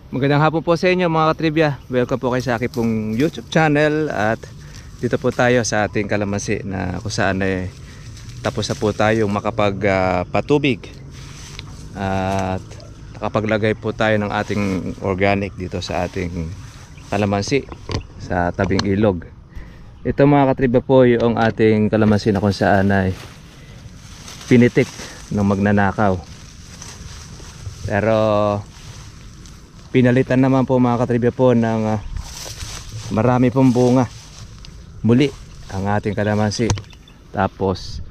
Magandang hapon po sa inyo mga katribya. Welcome po kayo sa aking pong YouTube channel. At dito po tayo sa ating kalamansi na kung saan tapos na po tayong patubig. At nakapaglagay po tayo ng ating organic dito sa ating kalamansi sa tabing ilog. Ito mga katribya po yung ating kalamansi na kung saan ay pinitik ng magnanakaw. Pero pinalitan naman po mga katribya po ng marami pong bunga muli ang ating kalamansi. Tapos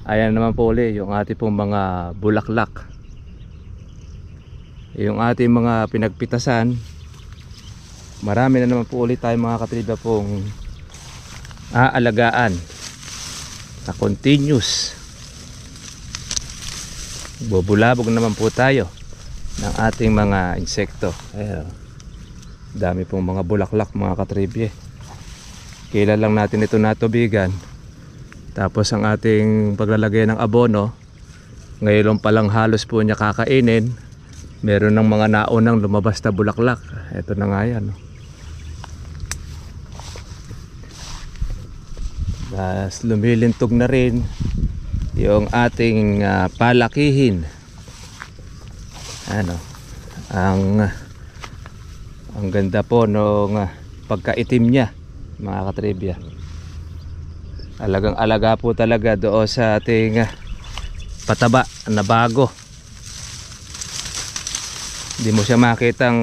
ayan naman po uli yung ating pong mga bulaklak, yung ating mga pinagpitasan. Marami na naman po ulit tayo mga katribya pong aalagaan na continuous. Bubulabog naman po tayo ng ating mga insekto. Ayan, dami pong mga bulaklak mga katribye. Kailan lang natin ito natubigan. Tapos ang ating paglalagay ng abono, ngayon pa lang halos po niya kakainin. Meron ng mga naunang lumabas na bulaklak. Ito na nga yan. Tapos lumilintog na rin yung ating palakihin. Ano, ang ganda po nung pagkaitim niya mga katribya. Alagang alaga po talaga doon sa ating pataba na bago. Hindi mo siya makitang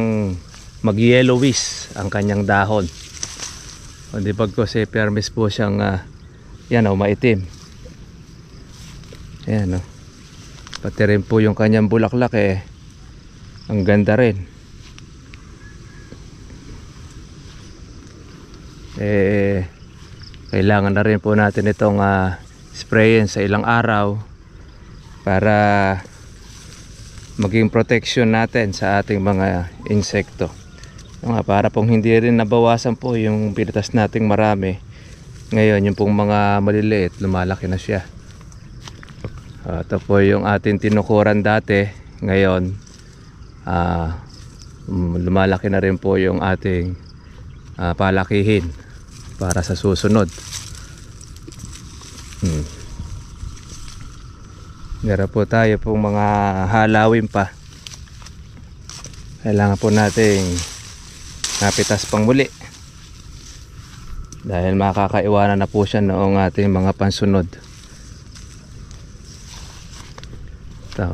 mag yellowish ang kanyang dahon. Kundi pagko si permis po siyang yan o, maitim. Ayan o, pati rin po yung kanyang bulaklak ang ganda rin. Kailangan na rin po natin itong sprayin sa ilang araw para maging protection natin sa ating mga insekto. Para pong hindi rin nabawasan po yung pinitas nating marami. Ngayon yung pong mga maliliit lumalaki na siya. Ito po yung ating tinukuran dati. Ngayon lumalaki na rin po yung ating palakihin para sa susunod. Meron po tayo pong mga halawin pa. Kailangan po nating napitas pang muli dahil makakaiwanan na po siya noong ating mga pansunod. Ito,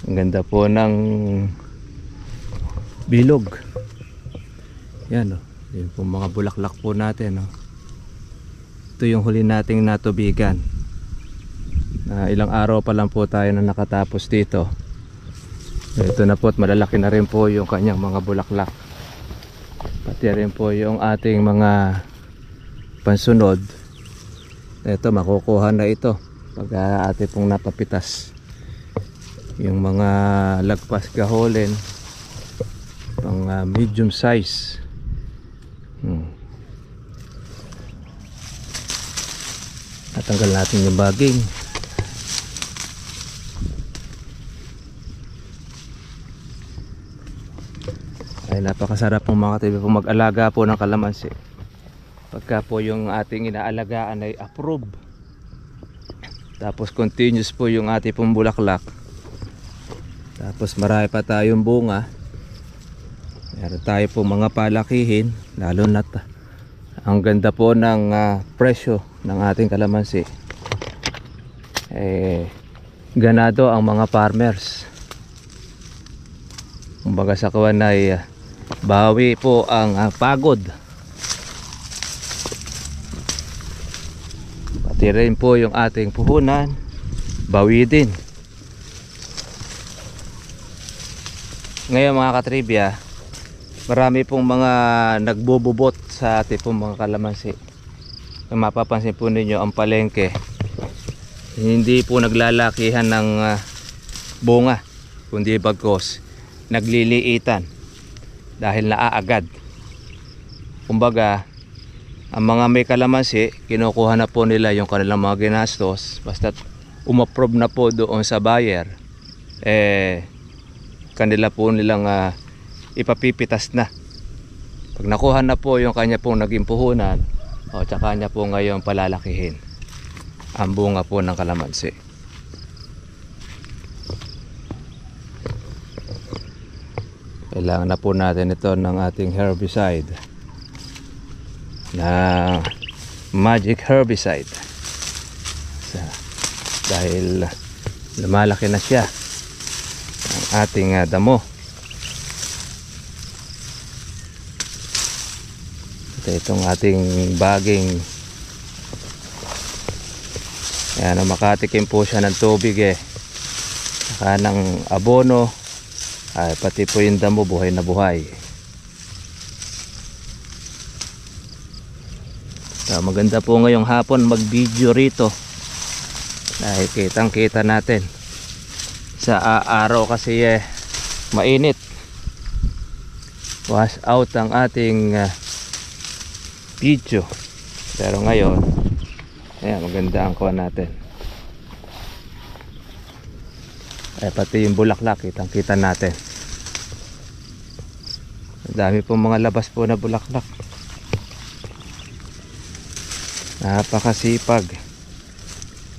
ang ganda po ng bilog. Yan o, yun po mga bulaklak po natin o. Ito yung huli nating natubigan. Ilang araw pa lang po tayo na nakatapos dito. Ito na po at malalaki na rin po yung kanyang mga bulaklak. Pati rin po yung ating mga pansunod. Ito makukuha na ito pag ating pong napapitas. Yung mga lagpas gaholin pang medium size. Natanggal natin yung baging. Ay, napakasarap po mga katribya po mag-alaga po ng kalamansi pagka po yung ating inaalagaan ay approve. Tapos continuous po yung ating pong bulaklak. Tapos marami pa tayong bunga. Meron tayo po mga palakihin. Lalo na ang ganda po ng presyo ng ating kalamansi. Ganado ang mga farmers. Kumbaga sa kawan ay bawi po ang pagod. Pati rin po yung ating puhunan, bawi din. Ngayon mga katribya, marami pong mga nagbububot sa ating pong mga kalamansi. Kung mapapansin po ninyo ang palengke, hindi po naglalakihan ng bunga, kundi bagkos nagliliitan dahil naaagad. Kumbaga ang mga may kalamansi, kinukuha na po nila yung kanilang mga ginastos. Basta't umapprove na po doon sa buyer, kanila po nilang ipapipitas na. Pag nakuha na po yung kanya pong naging puhunan, tsaka niya po ngayon palalakihin ang bunga po ng kalamansi. Kailangan na po natin ito ng ating herbicide na magic herbicide dahil lumalaki na siya ang ating damo. Itong ating baging, ayan, makatikim po siya ng tubig saka ng abono, pati po yung damo buhay na buhay. Maganda po ngayong hapon mag video rito dahil kitang kita natin sa araw kasi mainit, wash out ang ating video, pero ngayon ayan, maganda ang kuha natin. Pati yung bulaklak kitang kita natin, ang dami pong mga labas po na bulaklak. Napakasipag,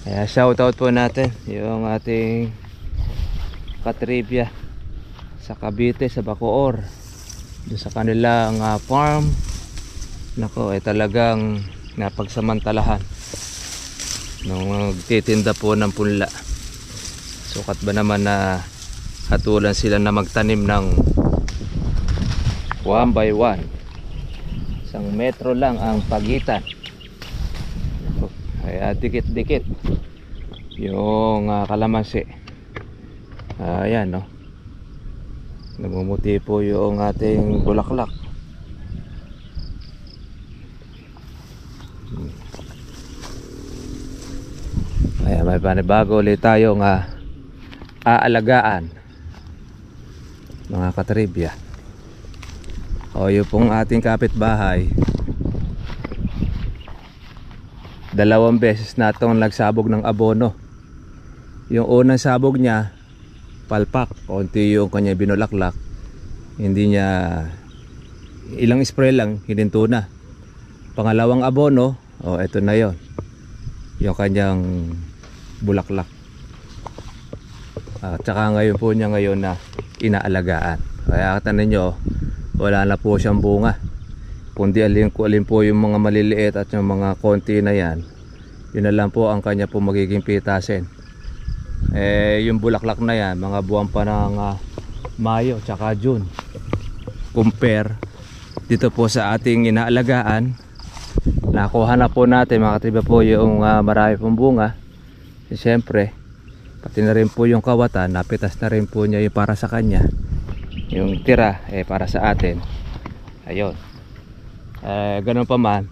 kaya shoutout po natin yung ating katribya sa Cavite, sa Bacoor, doon sa kanilang farm. Nako, talagang napagsamantalahan nung magtitinda po ng punla. Sukat ba naman na hatulan sila na magtanim ng 1 by 1, 1 metro lang ang pagitan. Kaya dikit-dikit yung kalamansi. Ayan, no, namumuti po yung ating bulaklak. Ayan, may panibago ulit tayong aalagaan, mga katribya. Yung pong ating kapitbahay, 2 beses na itong nagsabog ng abono. Yung unang sabog niya, palpak, konti yung kanya binulaklak, hindi niya, ilang spray lang, hininto na. Pangalawang abono, ito na yon, yung kanyang bulaklak. Tsaka ngayon po niya na inaalagaan. Kaya tanan nyo, wala na po siyang bunga, kundi alin po yung mga maliliit at yung mga konti na yan, yun na lang po ang kanya po magiging pitasin. Yung bulaklak na yan, mga buwan pa ng Mayo tsaka June. Compare dito po sa ating inaalagaan, nakuha na po natin mga katriba po yung marami pong bunga. Siyempre pati na rin po yung kawatan, napitas na rin po niya yung para sa kanya, yung tira para sa atin. Ayun, ganun pa man,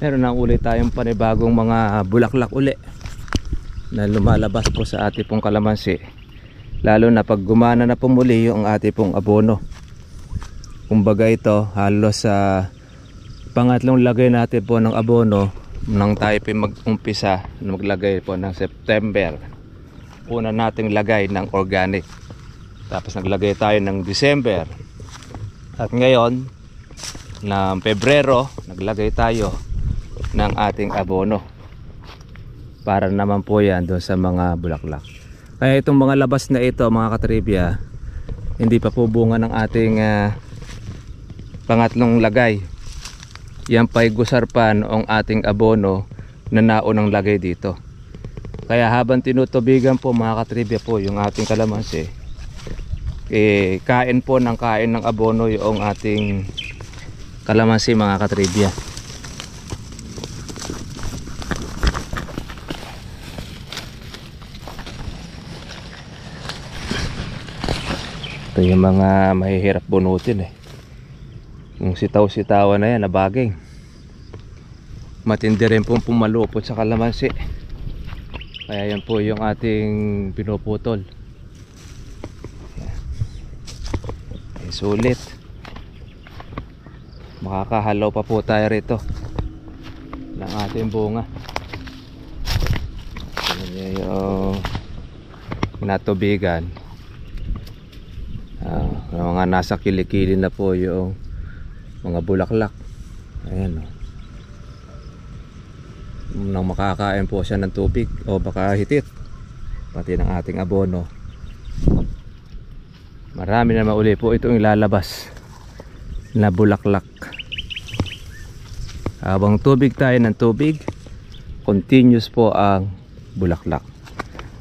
meron na ulit tayong panibagong mga bulaklak uli na lumalabas po sa ating pong kalamansi, lalo na pag gumana na po muli yung ating pong abono. Kumbaga ito halos sa pangatlong lagay natin po ng abono nang tayo mag-umpisa maglagay po ng September. Una nating lagay ng organic, tapos naglagay tayo ng December, at ngayon ng Pebrero naglagay tayo ng ating abono para naman po yan doon sa mga bulaklak. Kaya itong mga labas na ito mga katribya, hindi pa po bunga ng ating pangatlong lagay. Yan pa'y gusar pa noong ating abono na naunang lagay dito. Kaya habang tinutubigan po mga katribya po yung ating kalamansi, kain po ng kain ng abono yung ating kalamansi mga katribya. Ito yung mga mahihirap bunutin yung sitaw-sitawan na yan na baging. Matindi rin pong pumalupot sa kalamansi, kaya yan po yung ating pinuputol. Sulit, makakahalaw pa po tayo rito ng ating bunga. Yung natubigan, mga nasa kilikili na po yung mga bulaklak. Ayan o. Nang makakain po siya ng tubig o baka hitit pati ng ating abono, marami na mauli po itong ilalabas na bulaklak. Habang tubig tayo ng tubig, continuous po ang bulaklak.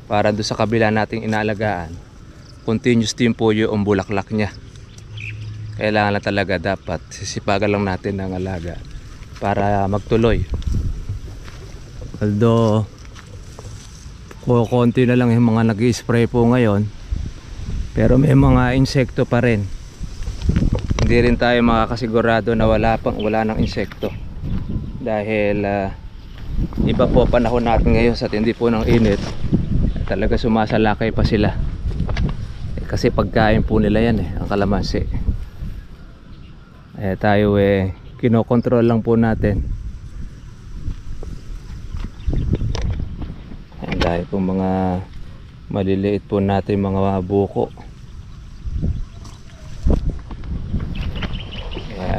Para doon sa kabila nating inaalagaan, continuous din po yung bulaklak niya. Kailangan lang talaga, dapat sisipagan lang natin ng alaga para magtuloy. Although konti na lang yung mga nag-i-spray po ngayon, pero may mga insekto pa rin. Hindi rin tayo makakasigurado na wala ng insekto dahil iba po panahon natin ngayon sa tindi po ng init. Talaga sumasalakay pa sila kasi pagkain po nila yan ang kalamansi. Tayo kinokontrol lang po natin. Dahil po mga maliliit po natin mga buko,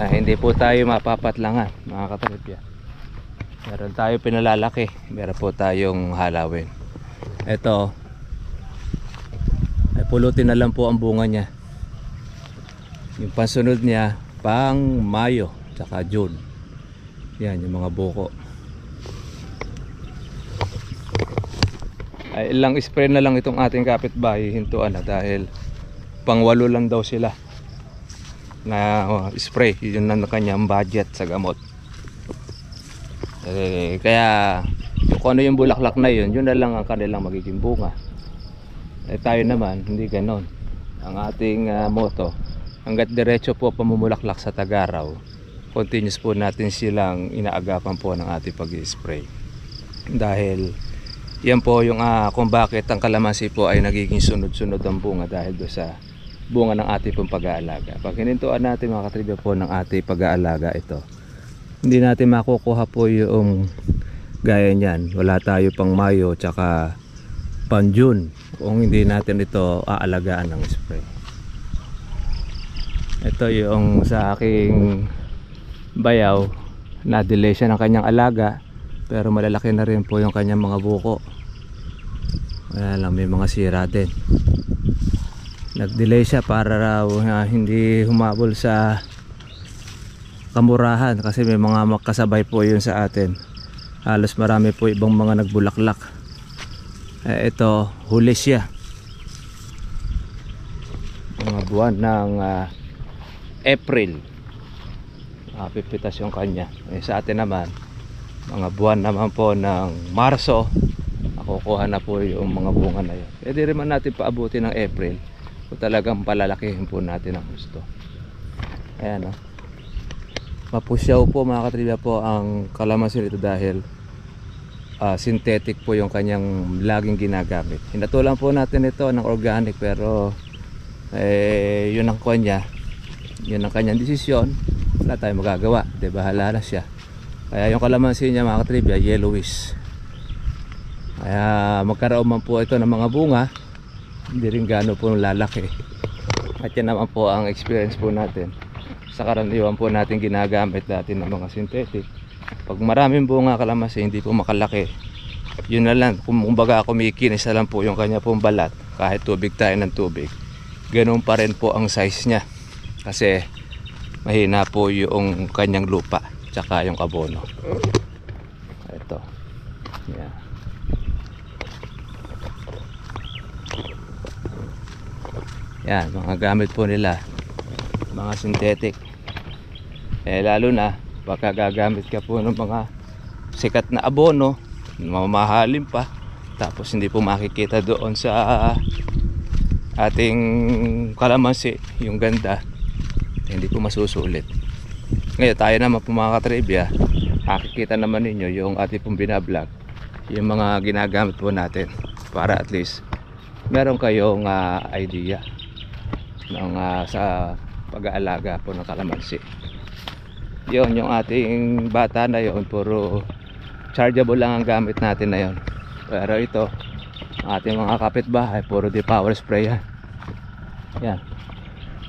hindi po tayo mapapatlangan mga katribya. Meron tayo pinalalaki, meron po tayong halawin. Ito ay pulutin na lang po ang bunga niya. Yung pansunod niya pang Mayo tsaka June. Yan yung mga buko. Ay ilang spray na lang itong ating kapitbahay hintuan na dahil pang-8 lang daw sila na spray. Yun na kanyang budget sa gamot. Kaya kung ano yung bulaklak na yun, yun na lang ang kanilang magiging bunga. Tayo naman hindi ganon. Ang ating motto, hanggat diretso po pamumulaklak sa tag-araw, continuous po natin silang inaagapan po ng ating pag-i-spray. Dahil yan po yung kung bakit ang kalamansi po ay nagiging sunod-sunod ang bunga, dahil do sa bunga ng ating pong pag-aalaga. Pag hinintuan natin mga katribya po ng ating pag-aalaga ito, hindi natin makukuha po yung gaya niyan. Wala tayo pang Mayo tsaka pang June kung hindi natin ito aalagaan ng spray. Ito yung sa aking bayaw, na-delay siya ng kanyang alaga, pero malalaki na rin po yung kanyang mga buko. Kaya lang may mga sira din. Nag-delay siya para raw hindi humabol sa kamurahan, kasi may mga makasabay po yun sa atin. Halos marami po ibang mga nagbulaklak. Ito huli siya. Mga buwan ng April pipitas yung kanya. Sa atin naman mga buwan naman po ng Marso, makukuha na po yung mga bunga na yun. Pwede rin man natin paabuti ng April kung talagang palalakihin po natin ang gusto. Ayan o. Mapusyaw po mga katribya po ang kalamansi nito dahil synthetic po yung kanyang laging ginagamit. Hinatulan po natin ito ng organic, pero yun ang kanya, yun ang kanyang desisyon. Wala tayong magagawa, di bahala na siya. Kaya yung kalamansi niya mga katribya, yellowish. Kaya magkaroon man po ito ng mga bunga, hindi rin gaano po lalaki. At yan naman po ang experience po natin sa karaniwan po natin ginagamit dati ng mga synthetic. Pag maraming bunga kalamansi, hindi po makalaki. Yun na lang, kumbaga kumikinis na lang po yung kanya pong balat. Kahit tubig tayo ng tubig, ganun pa rin po ang size nya, kasi mahina po yung kanyang lupa tsaka yung abono. Ito yeah. Yan mga gamit po nila, mga synthetic. Lalo na pagka gagamit ka po ng mga sikat na abono, mamahalin pa, tapos hindi po makikita doon sa ating kalamansi yung ganda, hindi po masusulit. Ngayon tayo naman po mga katribya, makikita naman ninyo yung ating pong binablog, yung mga ginagamit po natin, para at least meron kayong idea ng sa pag-aalaga po ng kalamansi. Yun yung ating bata na yun, puro chargeable lang ang gamit natin na yun. Pero ito ating mga kapitbahay, puro di power spray yan. Yan,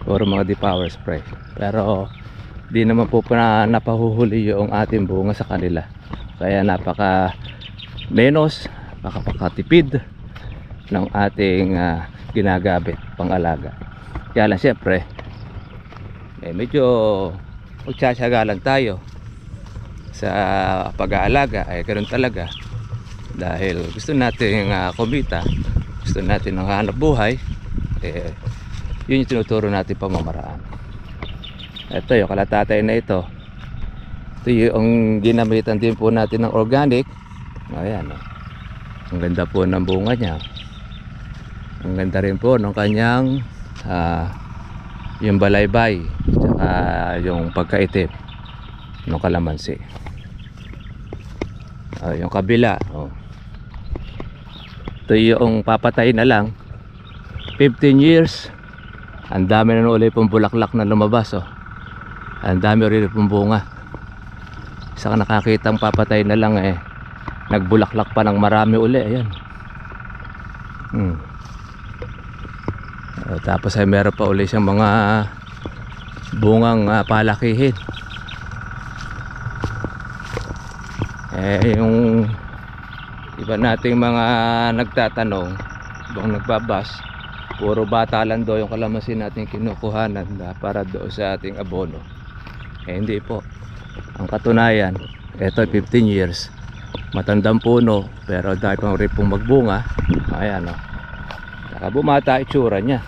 or mga depower spray. Pero di naman po napahuhuli yung ating bunga sa kanila, kaya napaka menos, napakatipid ng ating ginagamit pang-alaga. Kaya lang siyempre medyo magtsatsaga lang tayo sa pag-aalaga, ay ganoon talaga, dahil gusto natin kumita, gusto natin ng hanap buhay. Yun yung tinuturo natin pamamaraan. Ito yung kalatatay na ito yung ginamitan din po natin ng organic. Ayan, ang ganda po ng bunga niya, ang ganda rin po ng kanyang yung balaybay tsaka yung pagkaitim ng kalamansi. Yung kabila, ito yung papatay na lang 15 years. Ang dami na ulit pong bulaklak na lumabas, ang dami rin pong bunga. Saka nakakitang papatay na lang nagbulaklak pa ng marami uli. Ayan. Tapos ay meron pa uli siyang mga bungang palakihin. Yung iba nating mga nagtatanong, ibang nagbabas, puro bata lang daw yung kalamansi natin kinukuhanan para doon sa ating abono. Hindi po. Ang katunayan, ito 15 years, matandang puno, pero dahil pang rin pong magbunga. Ayan, saka bumata itsura niya.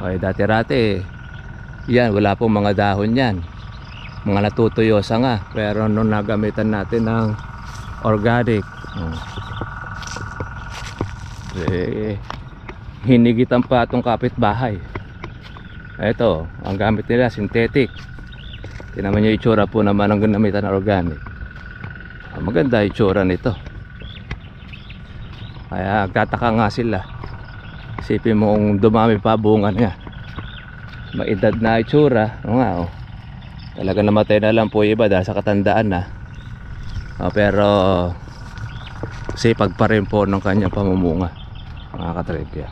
Okay, dati-rati yan, wala pong mga dahon yan, mga natutuyosa nga. Pero nung nagamitan natin ng organic, hinigitan pa itong kapitbahay. Ito, ang gamit nila synthetic. Tinaman nyo itsura po naman ang ginamitan ng organic. Maganda itsura nito. Kaya tataka nga sila. Isipin mong dumami pa bunga niya, maedad na itsura. Talaga namatay na lang po iba dahil sa katandaan na. Pero sipag pa rin po ng kanyang pamumunga, mga katribya.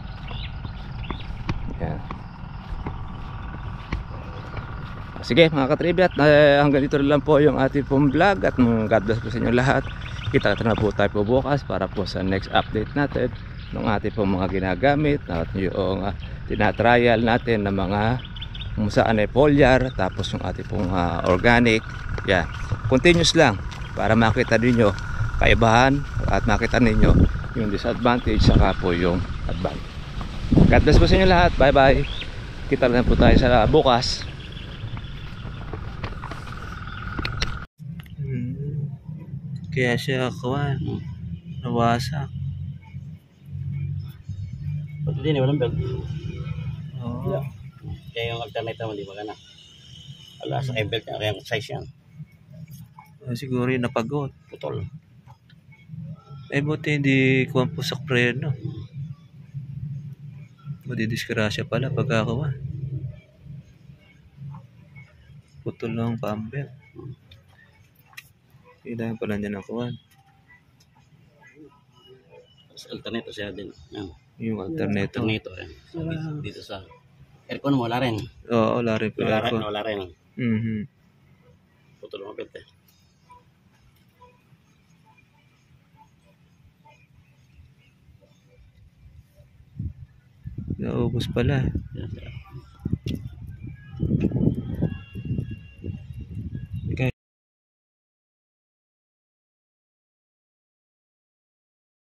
Yan. Sige mga katribya, hanggang dito lang po yung ating pong vlog, at God bless po sa inyo lahat. Kita na po tayo po bukas para po sa next update natin ng ating pong mga ginagamit at yung tinatrial natin ng mga kung saan ay foliar, tapos yung ating pong organic. Yan, continuous lang para makita ninyo kaibahan at makita ninyo yung disadvantage saka po yung advantage. God bless po sa inyo lahat. Bye bye. Kita na po tayo sa bukas. Kaya siya nawasak. Pati din walang belt. Oo. Kaya yung alternative mo di magana. Wala sa belt niya, kaya size yan. Siguro yung napagod. Putol. Buti hindi kuwan po sa preno. Madidiskrasya pala pagkakawa. Putol lang pambel. Kailangan pala niya ng kuwan. Alternative siya din. Yan. Yung alternator. Alternative yan. Dito sa aircon mo, wala rin. Oo, wala rin po aircon. Wala rin. Putol mo belt Naubos pala.